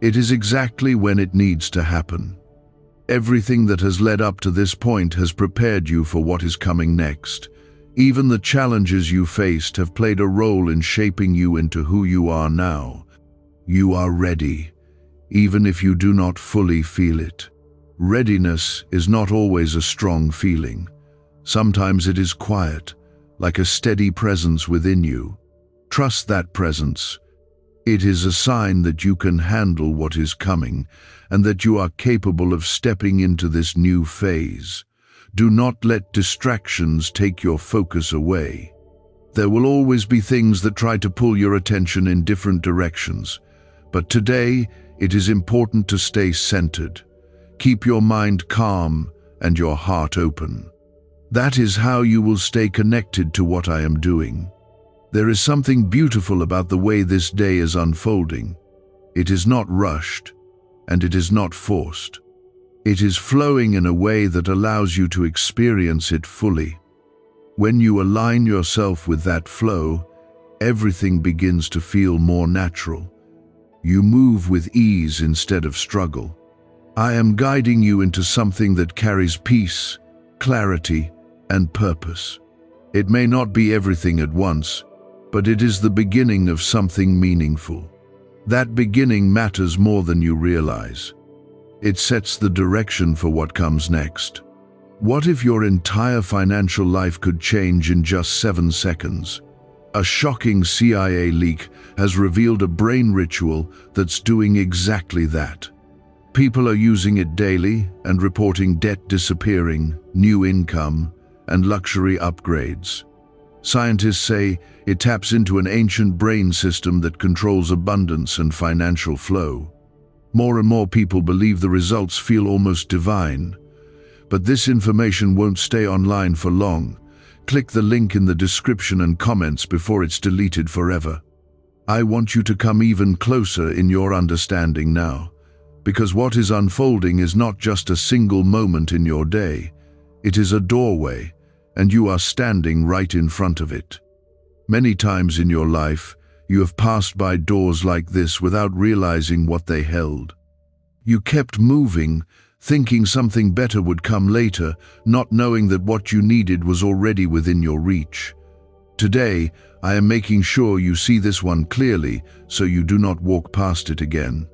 It is exactly when it needs to happen. Everything that has led up to this point has prepared you for what is coming next. Even the challenges you faced have played a role in shaping you into who you are now. You are ready, even if you do not fully feel it. Readiness is not always a strong feeling. Sometimes it is quiet, like a steady presence within you. Trust that presence. It is a sign that you can handle what is coming and that you are capable of stepping into this new phase. Do not let distractions take your focus away. There will always be things that try to pull your attention in different directions, but today it is important to stay centered. Keep your mind calm and your heart open. That is how you will stay connected to what I am doing. There is something beautiful about the way this day is unfolding. It is not rushed, and it is not forced. It is flowing in a way that allows you to experience it fully. When you align yourself with that flow, everything begins to feel more natural. You move with ease instead of struggle. I am guiding you into something that carries peace, clarity, and purpose. It may not be everything at once, but it is the beginning of something meaningful. That beginning matters more than you realize. It sets the direction for what comes next. What if your entire financial life could change in just 7 seconds? A shocking CIA leak has revealed a brain ritual that's doing exactly that. People are using it daily and reporting debt disappearing, new income, and luxury upgrades. Scientists say it taps into an ancient brain system that controls abundance and financial flow. More and more people believe the results feel almost divine. But this information won't stay online for long. Click the link in the description and comments before it's deleted forever. I want you to come even closer in your understanding now, because what is unfolding is not just a single moment in your day. It is a doorway, and you are standing right in front of it. Many times in your life, you have passed by doors like this without realizing what they held. You kept moving, thinking something better would come later, not knowing that what you needed was already within your reach. Today, I am making sure you see this one clearly so you do not walk past it again.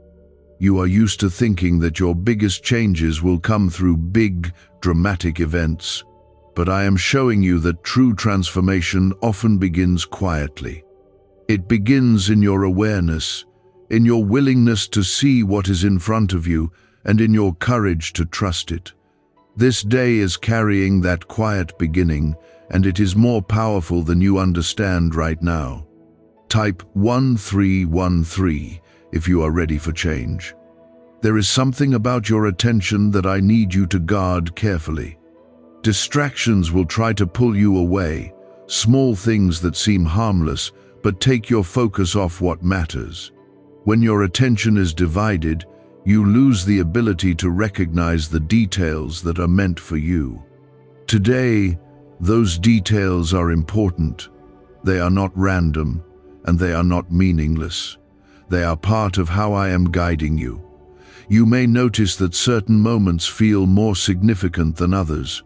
You are used to thinking that your biggest changes will come through big, dramatic events. But I am showing you that true transformation often begins quietly. It begins in your awareness, in your willingness to see what is in front of you, and in your courage to trust it. This day is carrying that quiet beginning, and it is more powerful than you understand right now. Type 1313 if you are ready for change. There is something about your attention that I need you to guard carefully. Distractions will try to pull you away, small things that seem harmless, but take your focus off what matters. When your attention is divided, you lose the ability to recognize the details that are meant for you. Today, those details are important. They are not random, and they are not meaningless. They are part of how I am guiding you. You may notice that certain moments feel more significant than others.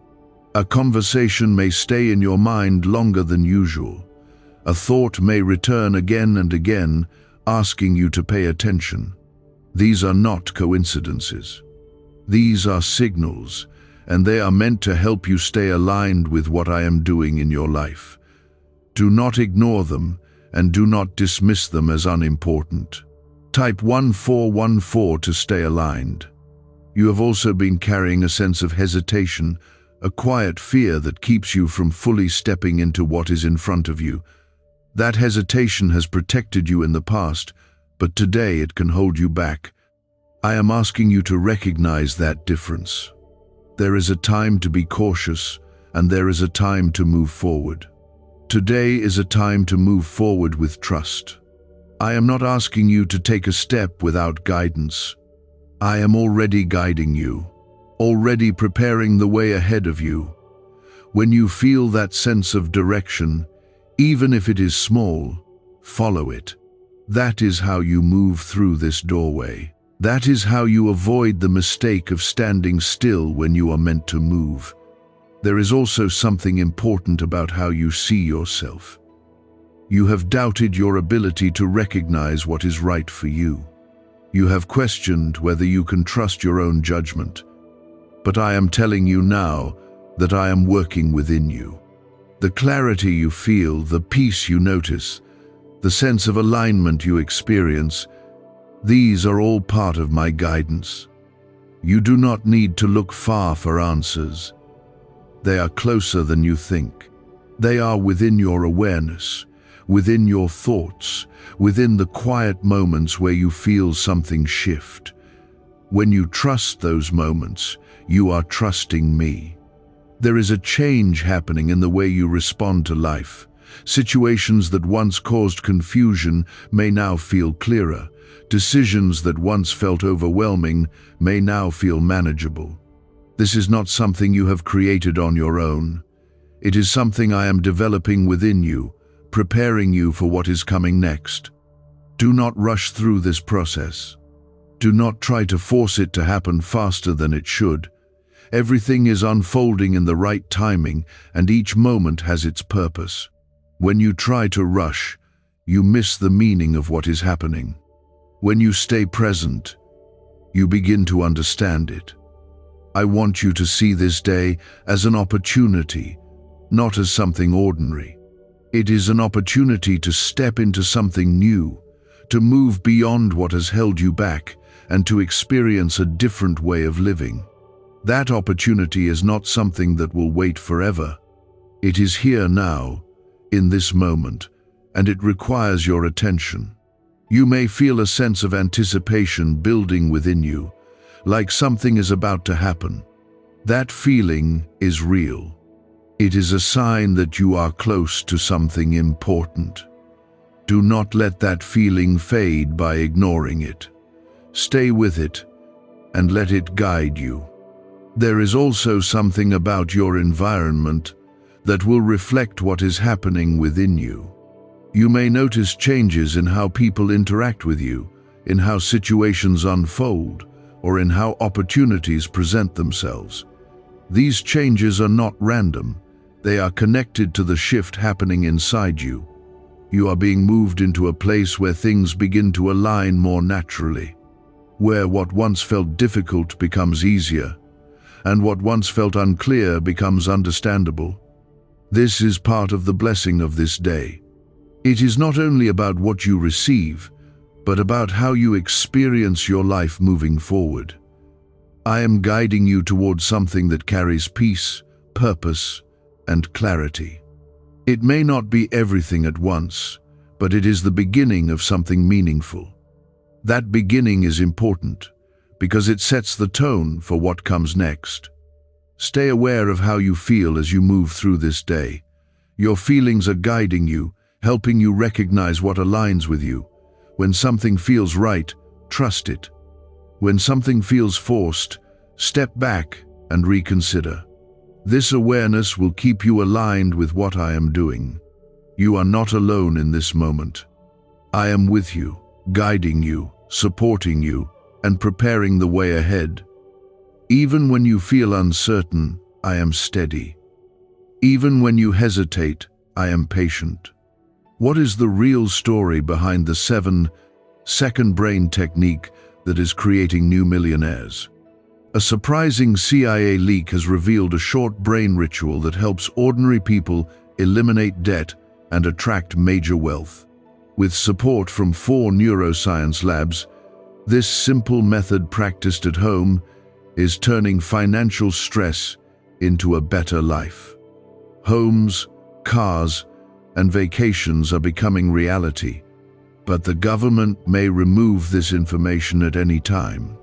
A conversation may stay in your mind longer than usual. A thought may return again and again, asking you to pay attention. These are not coincidences. These are signals, and they are meant to help you stay aligned with what I am doing in your life. Do not ignore them, and do not dismiss them as unimportant. Type 1414 to stay aligned. You have also been carrying a sense of hesitation, a quiet fear that keeps you from fully stepping into what is in front of you. That hesitation has protected you in the past, but today it can hold you back. I am asking you to recognize that difference. There is a time to be cautious, and there is a time to move forward. Today is a time to move forward with trust. I am not asking you to take a step without guidance. I am already guiding you, already preparing the way ahead of you. When you feel that sense of direction, even if it is small, follow it. That is how you move through this doorway. That is how you avoid the mistake of standing still when you are meant to move. There is also something important about how you see yourself. You have doubted your ability to recognize what is right for you. You have questioned whether you can trust your own judgment. But I am telling you now that I am working within you. The clarity you feel, the peace you notice, the sense of alignment you experience, these are all part of my guidance. You do not need to look far for answers. They are closer than you think. They are within your awareness, within your thoughts, within the quiet moments where you feel something shift. When you trust those moments, you are trusting me. There is a change happening in the way you respond to life. Situations that once caused confusion may now feel clearer. Decisions that once felt overwhelming may now feel manageable. This is not something you have created on your own. It is something I am developing within you, preparing you for what is coming next. Do not rush through this process. Do not try to force it to happen faster than it should. Everything is unfolding in the right timing, and each moment has its purpose. When you try to rush, you miss the meaning of what is happening. When you stay present, you begin to understand it. I want you to see this day as an opportunity, not as something ordinary. It is an opportunity to step into something new, to move beyond what has held you back, and to experience a different way of living. That opportunity is not something that will wait forever. It is here now, in this moment, and it requires your attention. You may feel a sense of anticipation building within you, like something is about to happen. That feeling is real. It is a sign that you are close to something important. Do not let that feeling fade by ignoring it. Stay with it and let it guide you. There is also something about your environment that will reflect what is happening within you. You may notice changes in how people interact with you, in how situations unfold, or in how opportunities present themselves. These changes are not random. They are connected to the shift happening inside you. You are being moved into a place where things begin to align more naturally, where what once felt difficult becomes easier, and what once felt unclear becomes understandable. This is part of the blessing of this day. It is not only about what you receive, but about how you experience your life moving forward. I am guiding you towards something that carries peace, purpose, and clarity. It may not be everything at once, but it is the beginning of something meaningful. That beginning is important because it sets the tone for what comes next. Stay aware of how you feel as you move through this day. Your feelings are guiding you, helping you recognize what aligns with you. When something feels right, trust it. When something feels forced, step back and reconsider. This awareness will keep you aligned with what I am doing. You are not alone in this moment. I am with you, guiding you, supporting you, and preparing the way ahead. Even when you feel uncertain, I am steady. Even when you hesitate, I am patient. What is the real story behind the 7-second brain technique that is creating new millionaires? A surprising CIA leak has revealed a short brain ritual that helps ordinary people eliminate debt and attract major wealth. With support from 4 neuroscience labs, this simple method practiced at home is turning financial stress into a better life. Homes, cars, and vacations are becoming reality, but the government may remove this information at any time.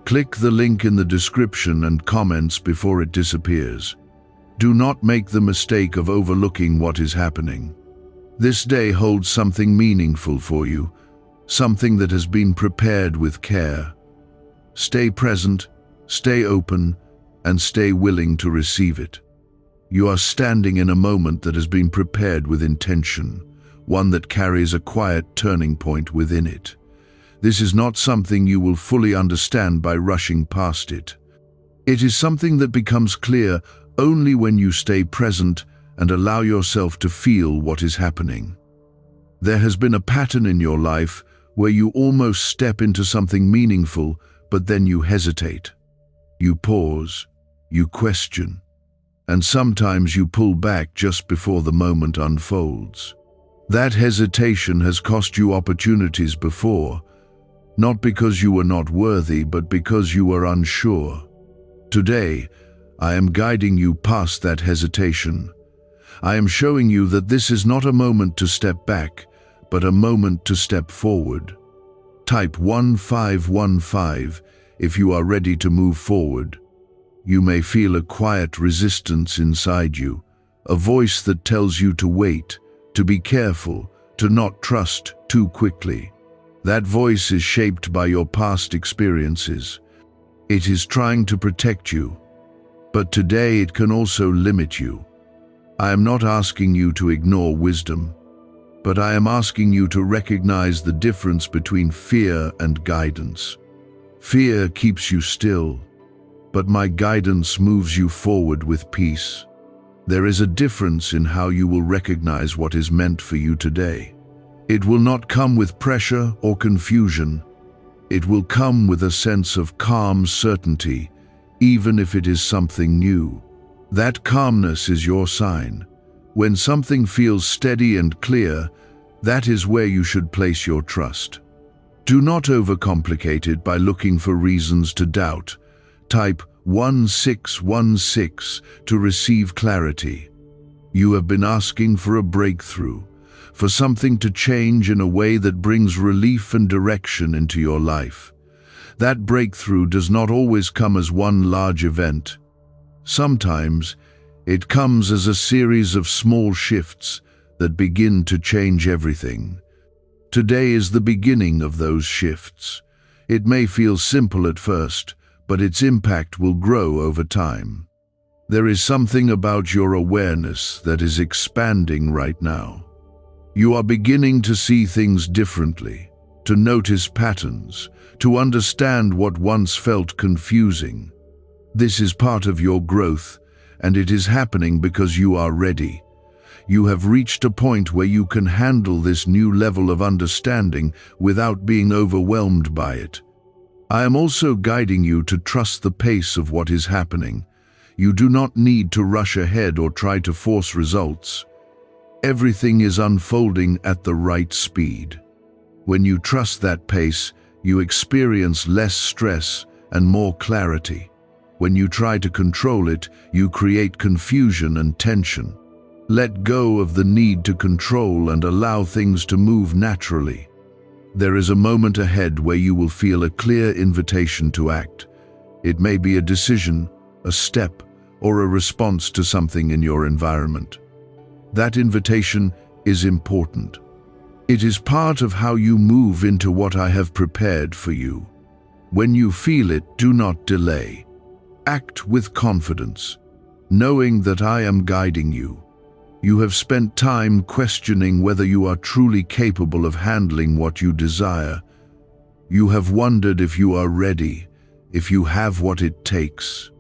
Click the link in the description and comments before it disappears. Do not make the mistake of overlooking what is happening. This day holds something meaningful for you, something that has been prepared with care. Stay present, stay open, and stay willing to receive it. You are standing in a moment that has been prepared with intention, one that carries a quiet turning point within it. This is not something you will fully understand by rushing past it. It is something that becomes clear only when you stay present and allow yourself to feel what is happening. There has been a pattern in your life where you almost step into something meaningful, but then you hesitate. You pause, you question, and sometimes you pull back just before the moment unfolds. That hesitation has cost you opportunities before, not because you were not worthy, but because you were unsure. Today, I am guiding you past that hesitation. I am showing you that this is not a moment to step back, but a moment to step forward. Type 1515 if you are ready to move forward. You may feel a quiet resistance inside you, a voice that tells you to wait, to be careful, to not trust too quickly. That voice is shaped by your past experiences. It is trying to protect you, but today it can also limit you. I am not asking you to ignore wisdom, but I am asking you to recognize the difference between fear and guidance. Fear keeps you still, but my guidance moves you forward with peace. There is a difference in how you will recognize what is meant for you today. It will not come with pressure or confusion. It will come with a sense of calm certainty, even if it is something new. That calmness is your sign. When something feels steady and clear, that is where you should place your trust. Do not overcomplicate it by looking for reasons to doubt. Type 1616 to receive clarity. You have been asking for a breakthrough, for something to change in a way that brings relief and direction into your life. That breakthrough does not always come as one large event. Sometimes it comes as a series of small shifts that begin to change everything. Today is the beginning of those shifts. It may feel simple at first, but its impact will grow over time. There is something about your awareness that is expanding right now. You are beginning to see things differently, to notice patterns, to understand what once felt confusing. This is part of your growth, and it is happening because you are ready. You have reached a point where you can handle this new level of understanding without being overwhelmed by it. I am also guiding you to trust the pace of what is happening. You do not need to rush ahead or try to force results. Everything is unfolding at the right speed. When you trust that pace, you experience less stress and more clarity. When you try to control it, you create confusion and tension. Let go of the need to control and allow things to move naturally. There is a moment ahead where you will feel a clear invitation to act. It may be a decision, a step, or a response to something in your environment. That invitation is important. It is part of how you move into what I have prepared for you. When you feel it, do not delay. Act with confidence, knowing that I am guiding you. You have spent time questioning whether you are truly capable of handling what you desire. You have wondered if you are ready, if you have what it takes.